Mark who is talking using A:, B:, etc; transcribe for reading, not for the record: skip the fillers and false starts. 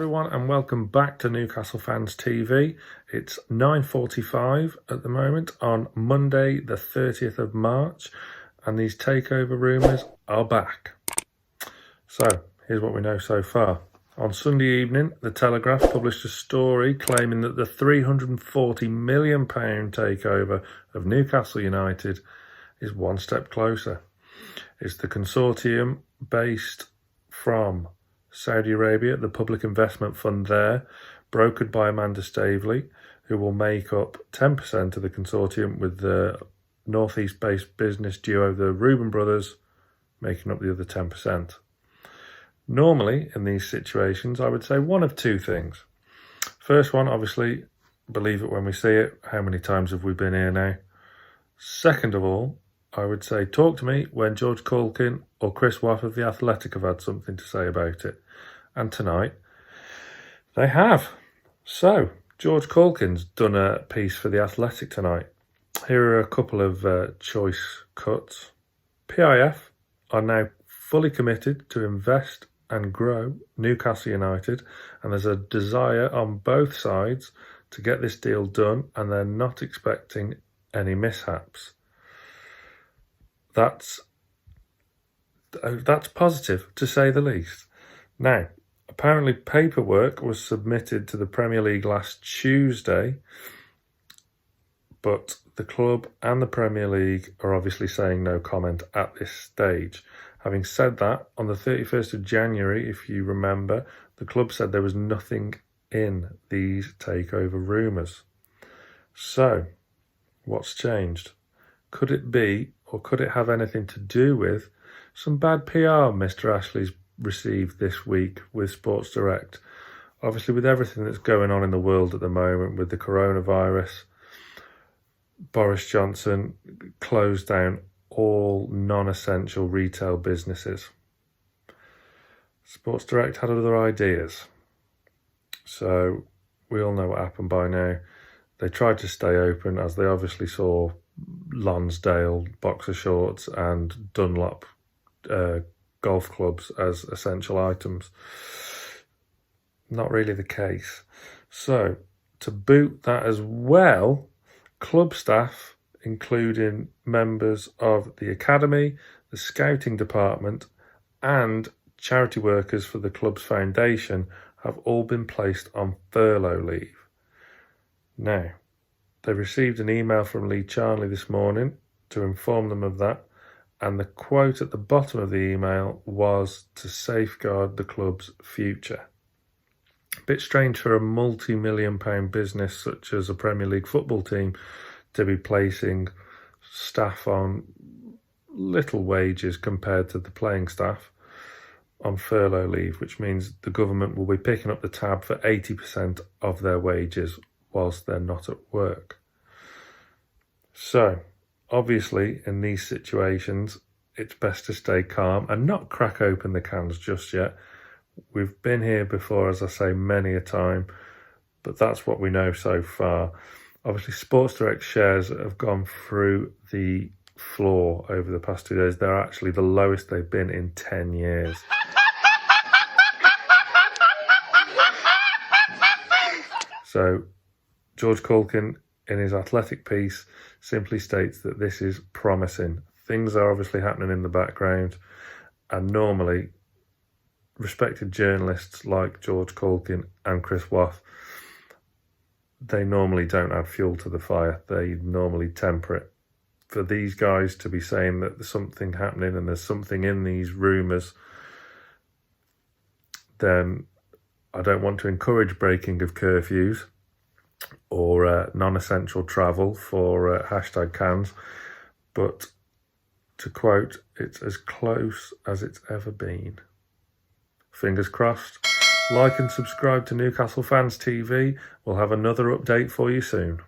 A: everyone, and welcome back to Newcastle Fans TV. It's 9:45 at the moment on Monday the 30th of March, and these takeover rumours are back. So here's what we know so far. On Sunday evening, the Telegraph published a story claiming that the £340 million takeover of Newcastle United is one step closer. It's the consortium based from Saudi Arabia, the public investment fund there, brokered by Amanda Staveley, who will make up 10% of the consortium, with the northeast-based business duo, the Reuben brothers, making up the other 10%. Normally, in these situations, I would say one of two things. First one, obviously, believe it when we see it. How many times have we been here now? Second of all, I would say talk to me when George Caulkin or Chris Waff of The Athletic have had something to say about it. And tonight, they have. So, George Caulkin's done a piece for The Athletic tonight. Here are a couple of choice cuts. PIF are now fully committed to invest and grow Newcastle United, and there's a desire on both sides to get this deal done, and they're not expecting any mishaps. That's positive, to say the least. Now, apparently paperwork was submitted to the Premier League last Tuesday, but the club and the Premier League are obviously saying no comment at this stage. Having said that, on the 31st of January, if you remember, the club said there was nothing in these takeover rumours. So, what's changed? Could it be, or could it have anything to do with some bad PR Mr. Ashley's received this week with Sports Direct? Obviously, with everything that's going on in the world at the moment, with the coronavirus, Boris Johnson closed down all non-essential retail businesses. Sports Direct had other ideas. So we all know what happened by now. They tried to stay open, as they obviously saw Lonsdale boxer shorts and Dunlop golf clubs as essential items. Not really the case. So, to boot that as well, club staff, including members of the academy, the scouting department, and charity workers for the club's foundation, have all been placed on furlough leave. Now, they received an email from Lee Charnley this morning to inform them of that, and the quote at the bottom of the email was to safeguard the club's future. A bit strange for a multi-million-pound business such as a Premier League football team to be placing staff on little wages compared to the playing staff on furlough leave, which means the government will be picking up the tab for 80% of their wages whilst they're not at work. So, obviously, in these situations, it's best to stay calm and not crack open the cans just yet. We've been here before, as I say, many a time, but that's what we know so far. Obviously, Sports Direct shares have gone through the floor over the past 2 days. They're actually the lowest they've been in 10 years. So, George Caulkin, in his Athletic piece, simply states that this is promising. Things are obviously happening in the background, and normally respected journalists like George Caulkin and Chris Waff, they normally don't add fuel to the fire. They normally temper it. For these guys to be saying that there's something happening and there's something in these rumours, then I don't want to encourage breaking of curfews or non-essential travel for hashtag cans, but to quote, it's as close as it's ever been. Fingers crossed. Like and subscribe to Newcastle Fans TV. We'll have another update for you soon.